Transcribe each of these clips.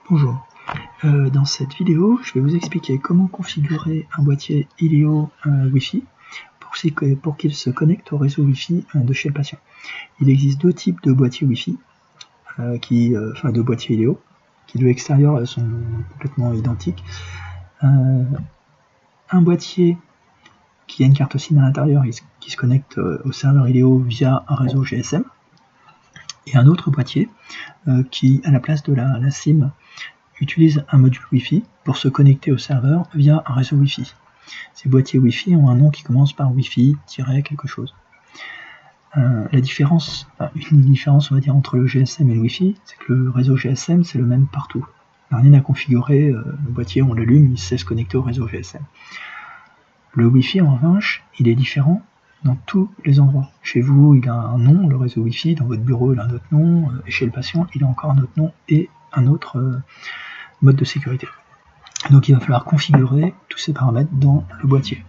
Bonjour, dans cette vidéo, je vais vous expliquer comment configurer un boîtier Ileo Wi-Fi pour qu'il se connecte au réseau Wi-Fi de chez le patient. Il existe deux types de boîtiers Wi-Fi, de boîtiers Ileo, qui de l'extérieur sont complètement identiques. Un boîtier qui a une carte SIM à l'intérieur qui se connecte au serveur Ileo via un réseau GSM, et un autre boîtier qui, à la place de la SIM, utilise un module Wi-Fi pour se connecter au serveur via un réseau Wi-Fi. Ces boîtiers Wi-Fi ont un nom qui commence par Wi-Fi quelque chose. Une différence on va dire entre le GSM et le Wi-Fi, c'est que le réseau GSM c'est le même partout. Il n'y a rien à configurer, le boîtier on l'allume, il sait se connecter au réseau GSM. Le Wi-Fi en revanche, il est différent dans tous les endroits. Chez vous, il a un nom, le réseau Wi-Fi, dans votre bureau, il a un autre nom, et chez le patient, il a encore un autre nom et un autre mode de sécurité. Donc il va falloir configurer tous ces paramètres dans le boîtier.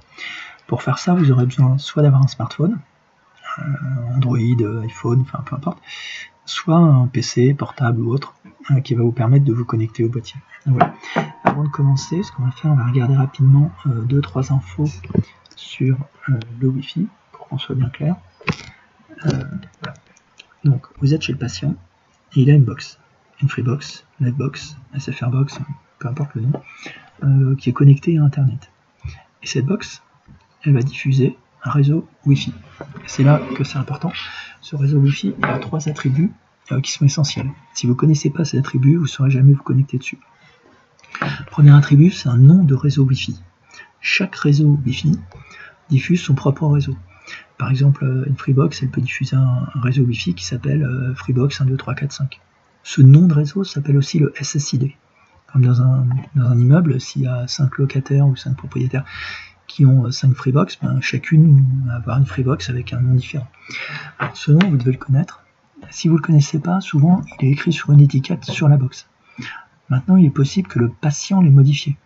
Pour faire ça, vous aurez besoin soit d'avoir un smartphone, Android, iPhone, enfin peu importe, soit un PC, portable ou autre, qui va vous permettre de vous connecter au boîtier. Donc, voilà. Avant de commencer, ce qu'on va faire, on va regarder rapidement 2-3 infos sur le Wi-Fi, pour qu'on soit bien clair. Donc vous êtes chez le patient, et il a une box, une Freebox, Netbox, SFR Box, peu importe le nom, qui est connectée à Internet. Et cette box, elle va diffuser un réseau Wi-Fi. C'est là que c'est important. Ce réseau Wi-Fi a 3 attributs qui sont essentiels. Si vous ne connaissez pas ces attributs, vous ne saurez jamais vous connecter dessus. Premier attribut, c'est un nom de réseau Wi-Fi. Chaque réseau Wi-Fi diffuse son propre réseau. Par exemple, une Freebox, elle peut diffuser un réseau Wi-Fi qui s'appelle Freebox 1, 2, 3, 4, 5. Ce nom de réseau s'appelle aussi le SSID. Comme dans un immeuble, s'il y a 5 locataires ou 5 propriétaires qui ont 5 Freebox, chacune va avoir une Freebox avec un nom différent. Alors, ce nom, vous devez le connaître. Si vous ne le connaissez pas, souvent, il est écrit sur une étiquette sur la box. Maintenant, il est possible que le patient l'ait modifié.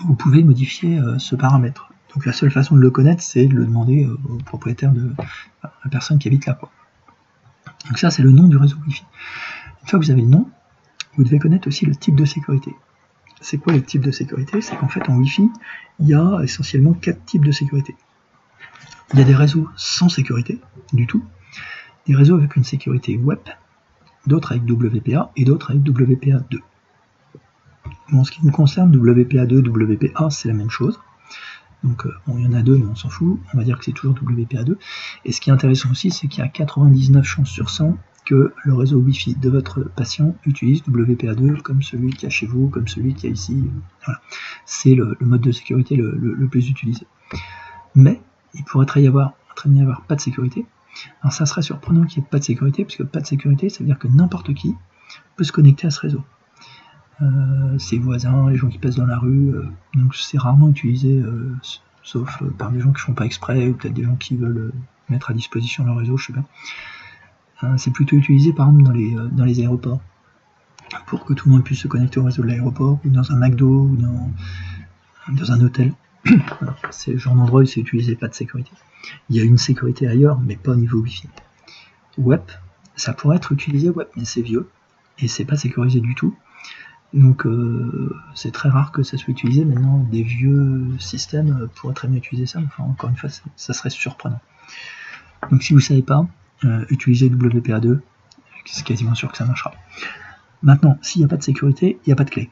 Vous pouvez modifier ce paramètre. Donc la seule façon de le connaître, c'est de le demander au propriétaire à la personne qui habite là. Donc ça, c'est le nom du réseau Wi-Fi. Une fois que vous avez le nom, vous devez connaître aussi le type de sécurité. C'est quoi le type de sécurité? C'est qu'en fait, en Wi-Fi, il y a essentiellement 4 types de sécurité. Il y a des réseaux sans sécurité du tout, des réseaux avec une sécurité web, d'autres avec WPA et d'autres avec WPA2. Bon, en ce qui nous concerne, WPA2, WPA, c'est la même chose. Donc il y en a deux, mais on s'en fout, on va dire que c'est toujours WPA2. Et ce qui est intéressant aussi, c'est qu'il y a 99 chances sur 100 que le réseau Wi-Fi de votre patient utilise WPA2 comme celui qu'il y a chez vous, comme celui qu'il y a ici. Voilà. C'est le mode de sécurité le plus utilisé. Mais il pourrait très bien y avoir pas de sécurité. Alors ça serait surprenant qu'il n'y ait pas de sécurité, parce que pas de sécurité, ça veut dire que n'importe qui peut se connecter à ce réseau. Ses voisins, les gens qui passent dans la rue, donc c'est rarement utilisé, sauf par des gens qui ne font pas exprès, ou peut-être des gens qui veulent mettre à disposition leur réseau, je sais pas. C'est plutôt utilisé par exemple dans les aéroports, pour que tout le monde puisse se connecter au réseau de l'aéroport, ou dans un McDo, ou dans un hôtel. Voilà. C'est le genre d'endroit où c'est utilisé, pas de sécurité. Il y a une sécurité ailleurs, mais pas au niveau Wi-Fi. Web, ça pourrait être utilisé web, mais c'est vieux, et c'est pas sécurisé du tout. Donc c'est très rare que ça soit utilisé. Maintenant, des vieux systèmes pourraient très bien utiliser ça, mais enfin, encore une fois, ça serait surprenant. Donc si vous ne savez pas, utilisez WPA2, c'est quasiment sûr que ça marchera. Maintenant, s'il n'y a pas de sécurité, il n'y a pas de clé.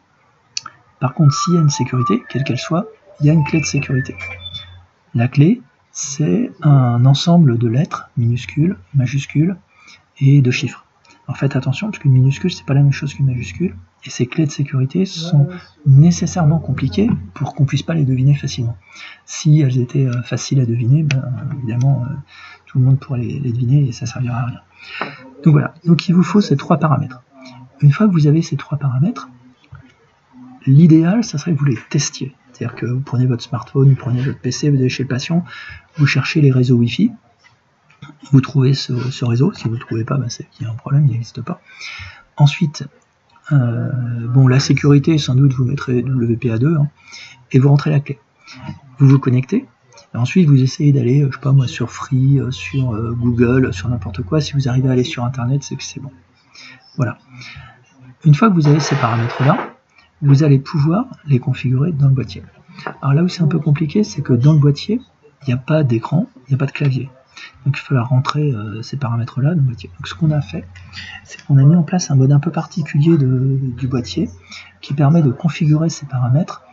Par contre, s'il y a une sécurité, quelle qu'elle soit, il y a une clé de sécurité. La clé, c'est un ensemble de lettres, minuscules, majuscules, et de chiffres. En fait, attention, parce qu'une minuscule, c'est pas la même chose qu'une majuscule, et ces clés de sécurité sont nécessairement compliquées pour qu'on puisse pas les deviner facilement. Si elles étaient faciles à deviner, évidemment, tout le monde pourrait les deviner et ça servira à rien. Donc voilà, donc il vous faut ces 3 paramètres. Une fois que vous avez ces 3 paramètres, l'idéal, ça serait que vous les testiez. C'est-à-dire que vous prenez votre smartphone, vous prenez votre PC, vous allez chez le patient, vous cherchez les réseaux Wi-Fi, vous trouvez ce réseau. Si vous ne le trouvez pas, c'est qu'il y a un problème, il n'existe pas. Ensuite, la sécurité, sans doute, vous mettrez WPA2, et vous rentrez la clé. Vous vous connectez, et ensuite vous essayez d'aller, je sais pas moi, sur Free, sur Google, sur n'importe quoi. Si vous arrivez à aller sur Internet, c'est que c'est bon. Voilà. une fois que vous avez ces paramètres-là, vous allez pouvoir les configurer dans le boîtier. Alors là où c'est un peu compliqué, c'est que dans le boîtier, il n'y a pas d'écran, il n'y a pas de clavier. Donc il va falloir rentrer ces paramètres-là dans le boîtier. Donc ce qu'on a fait, c'est qu'on a mis en place un mode un peu particulier du boîtier qui permet de configurer ces paramètres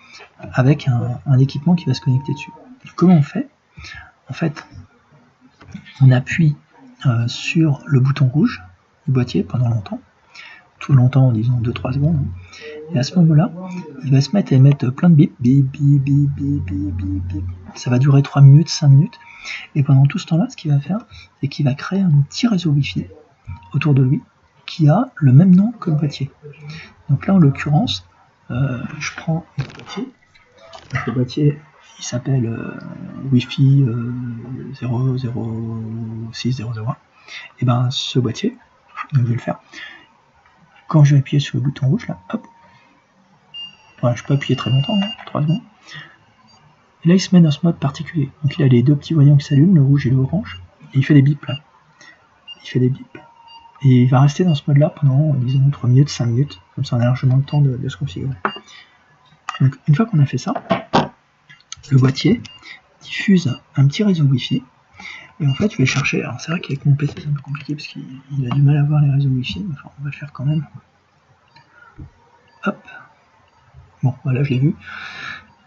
avec un équipement qui va se connecter dessus. Comment on fait? En fait, on appuie sur le bouton rouge du boîtier pendant longtemps, tout longtemps, disons 2-3 secondes, et à ce moment-là, il va se mettre à émettre plein de bips, bip, bip, bip, bip, bip, bip, bip. Ça va durer 3 minutes, 5 minutes, et pendant tout ce temps-là, ce qu'il va faire, c'est qu'il va créer un petit réseau Wi-Fi autour de lui, qui a le même nom que le boîtier. Donc là, en l'occurrence, je prends le boîtier. Donc, le boîtier, il s'appelle Wi-Fi 00601. Et ben ce boîtier, donc je vais le faire. Quand je vais appuyer sur le bouton rouge, là, hop, voilà, je peux appuyer très longtemps, 3 secondes. Et là, il se met dans ce mode particulier. Donc il a les deux petits voyants qui s'allument, le rouge et le orange, et il fait des bips là. Il fait des bips. Et il va rester dans ce mode-là pendant, disons, 3 minutes, 5 minutes, comme ça on a largement le temps de se configurer. Donc une fois qu'on a fait ça, le boîtier diffuse un petit réseau Wi-Fi. Et en fait, je vais chercher. Alors, c'est vrai qu'avec mon PC, c'est un peu compliqué parce qu'il a du mal à voir les réseaux Wi-Fi, mais enfin, on va le faire quand même. Hop. Bon, voilà, je l'ai vu.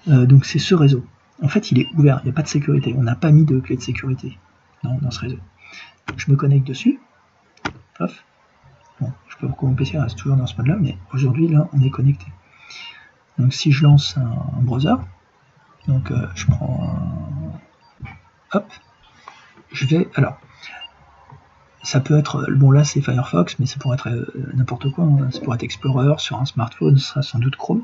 Donc, c'est ce réseau. En fait, il est ouvert, il n'y a pas de sécurité. On n'a pas mis de clé de sécurité dans ce réseau. Donc, je me connecte dessus. Hop. Bon, je peux voir que mon PC reste toujours dans ce mode-là, mais aujourd'hui, là, on est connecté. Donc, si je lance un browser, donc je prends un. Hop. Je vais, alors, ça peut être, bon là c'est Firefox, mais ça pourrait être n'importe quoi, hein. Ça pourrait être Explorer, sur un smartphone, ce sera sans doute Chrome.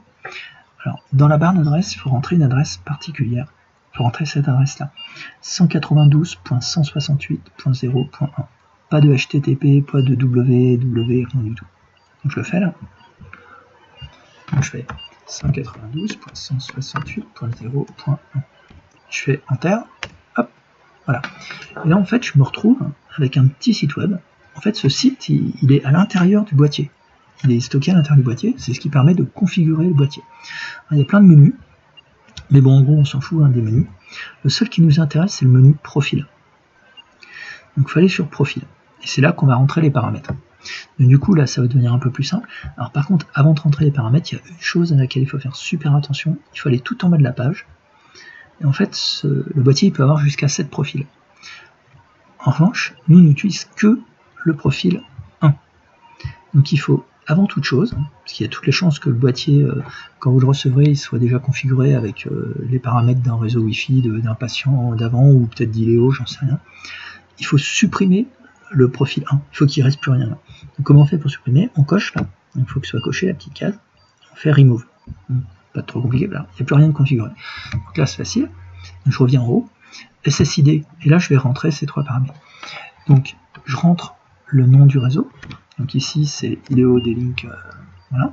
Alors, dans la barre d'adresse, il faut rentrer une adresse particulière. Il faut rentrer cette adresse-là, 192.168.0.1. Pas de HTTP, pas de www, rien du tout. Donc je le fais là. Donc je fais 192.168.0.1. Je fais Enter. Voilà. Et là, en fait, je me retrouve avec un petit site web. En fait, ce site, il est à l'intérieur du boîtier. Il est stocké à l'intérieur du boîtier. C'est ce qui permet de configurer le boîtier. Alors, il y a plein de menus. Mais bon, en gros, on s'en fout des menus. Le seul qui nous intéresse, c'est le menu Profil. Donc, il faut aller sur Profil. Et c'est là qu'on va rentrer les paramètres. Donc, du coup, là, ça va devenir un peu plus simple. Alors, par contre, avant de rentrer les paramètres, il y a une chose à laquelle il faut faire super attention. Il faut aller tout en bas de la page. Et en fait, le boîtier il peut avoir jusqu'à 7 profils. En revanche, nous n'utilisons que le profil 1. Donc il faut, avant toute chose, parce qu'il y a toutes les chances que le boîtier, quand vous le recevrez, il soit déjà configuré avec les paramètres d'un réseau Wi-Fi, d'un patient d'avant, ou peut-être d'Ileo, j'en sais rien. Il faut supprimer le profil 1. Il faut qu'il ne reste plus rien là. Donc comment on fait pour supprimer? On coche là. Il faut que ce soit coché la petite case. On fait Remove. Pas trop compliqué, là. Il n'y a plus rien de configuré. Donc là, c'est facile. Donc, je reviens en haut. SSID. Et là, je vais rentrer ces 3 paramètres. Donc, je rentre le nom du réseau. Donc ici, c'est Ileo D-Link. Voilà.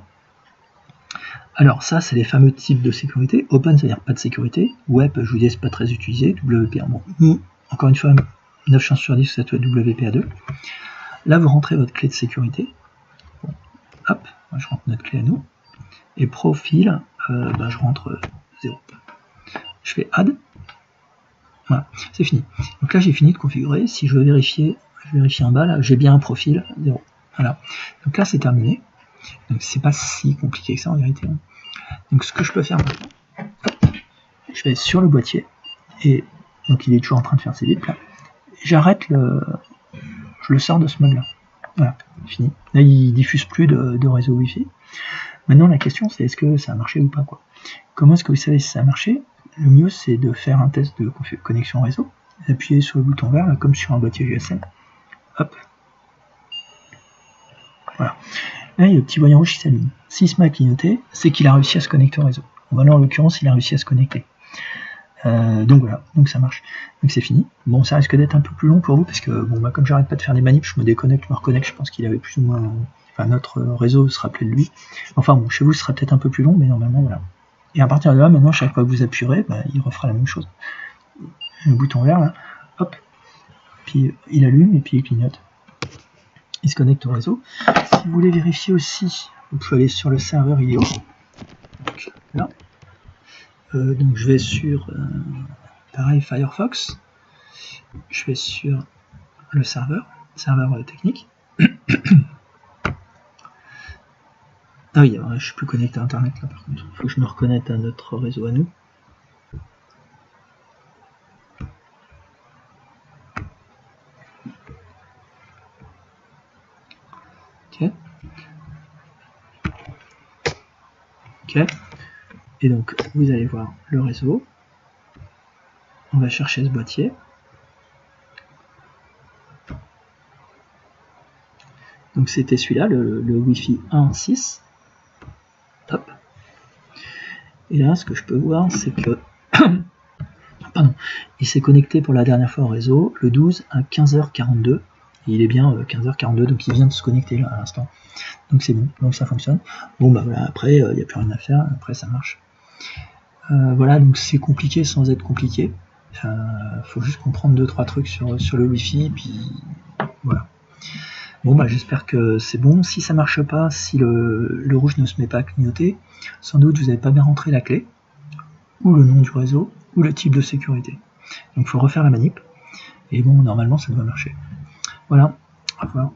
Alors, ça, c'est les fameux types de sécurité. Open, c'est-à-dire pas de sécurité. Web, je vous dis, c'est pas très utilisé. WPA. Bon, nous, encore une fois, 9 chances sur 10 que ça doit être WPA2. Là, vous rentrez votre clé de sécurité. Bon. Hop, je rentre notre clé à nous. Et profil, je rentre 0. Je fais Add. Voilà, c'est fini. Donc là, j'ai fini de configurer. Si je veux vérifier, je vérifie en bas, là, j'ai bien un profil 0. Voilà. Donc là, c'est terminé. Donc c'est pas si compliqué que ça en vérité. Donc ce que je peux faire maintenant, je vais sur le boîtier, et donc il est toujours en train de faire ses bips là. J'arrête je le sors de ce mode là. Voilà, fini. Là, il diffuse plus de réseau Wi-Fi. Maintenant, la question, c'est est-ce que ça a marché ou pas, quoi. Comment est-ce que vous savez si ça a marché? Le mieux, c'est de faire un test de connexion réseau. Appuyez sur le bouton vert, là, comme sur un boîtier GSM. Hop. Voilà. Là, il y a le petit voyant rouge qui s'allume. Si ce m'a clignoté, c'est qu'il a réussi à se connecter au réseau. Bon, là, en l'occurrence, il a réussi à se connecter. Donc voilà, donc ça marche. Donc c'est fini. Bon, ça risque d'être un peu plus long pour vous, parce que, bon, comme j'arrête pas de faire des manips, je me déconnecte, je me reconnecte, je pense qu'il avait plus ou moins... Enfin, notre réseau se rappelait de lui. Enfin bon, chez vous, ce sera peut-être un peu plus long, mais normalement, voilà. Et à partir de là, maintenant, chaque fois que vous appuierez, il refera la même chose. Le bouton vert, là, hop, puis il allume, et puis il clignote. Il se connecte au réseau. Si vous voulez vérifier aussi Donc je vais aller sur le serveur IO. Donc, là. Donc je vais sur pareil Firefox. Je vais sur le serveur technique. Ah oui, je suis plus connecté à internet là par contre. Il faut que je me reconnecte à notre réseau à nous. Ok. Et donc vous allez voir le réseau. On va chercher ce boîtier. Donc c'était celui-là, le Wi-Fi 1.6. Hop. Et là, ce que je peux voir, c'est que pardon, il s'est connecté pour la dernière fois au réseau le 12 à 15h42. Et il est bien 15h42, donc il vient de se connecter là à l'instant. Donc c'est bon, donc ça fonctionne. Bon bah voilà, après il n'y a plus rien à faire, après ça marche. Voilà, donc c'est compliqué sans être compliqué. Faut juste comprendre 2-3 trucs sur le Wi-Fi, puis voilà. Bon bah j'espère que c'est bon. Si ça marche pas, si le rouge ne se met pas à clignoter, sans doute vous n'avez pas bien rentré la clé, ou le nom du réseau, ou le type de sécurité. Donc il faut refaire la manip, et bon normalement ça doit marcher. Voilà, au revoir.